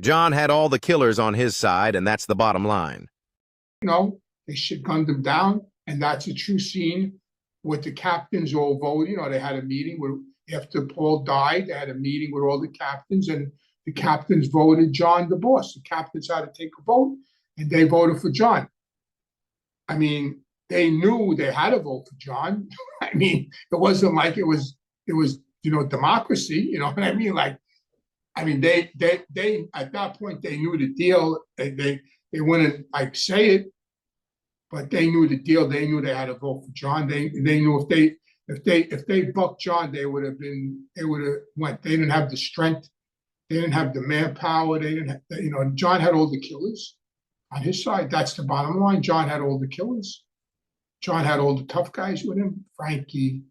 John had all the killers on his side, and that's the bottom line. They should gunned him down, and that's a true scene with the captains all voting. They had a meeting after Paul died. They had a meeting with all the captains, and the captains voted John the boss. The captains had to take a vote, and they voted for John. I mean, they knew they had to vote for John. I mean, it wasn't like it was democracy. You know what I mean? They at that point they knew the deal. They wouldn't say it, but they knew the deal. They knew they had to vote for John. They knew if they bucked John, they would have went. They didn't have the strength. They didn't have the manpower. They didn't have, John had all the killers on his side. That's the bottom line. John had all the killers. John had all the tough guys with him. Frankie,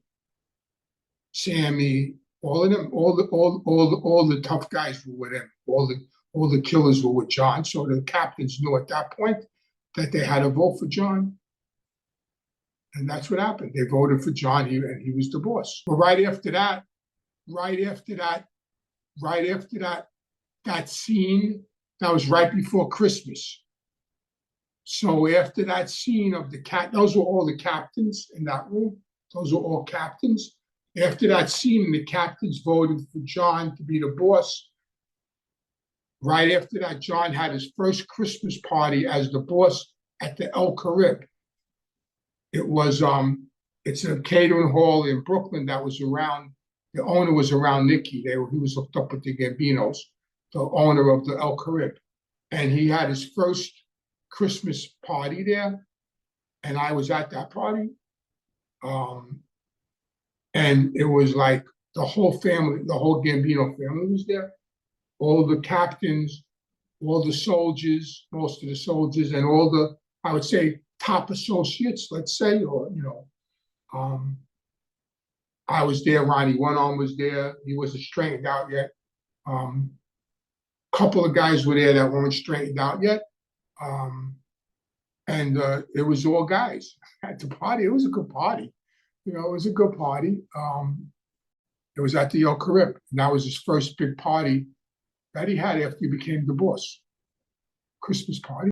Sammy, all of them, all the tough guys were with him. All the killers were with John. So the captains knew at that point that they had to vote for John. And that's what happened. They voted for John, and he was the boss. But right after that scene, that was right before Christmas. So after that scene of those were all the captains in that room. Those were all captains. After that scene, the captains voted for John to be the boss. Right after that, John had his first Christmas party as the boss at the El Carib. It's a catering hall in Brooklyn that was around. The owner was around Nicky. He was hooked up with the Gambinos, the owner of the El Carib, and he had his first Christmas party there, and I was at that party. And it was like the whole family, the whole Gambino family was there. All the captains, all the soldiers, most of the soldiers, and all the, I would say, top associates, let's say, I was there, Ronnie One Arm was there. He wasn't straightened out yet. Couple of guys were there that weren't straightened out yet. And it was all guys at the party. It was a good party. It was a good party. It was at the El Carib, and that was his first big party that he had after he became the boss. Christmas party.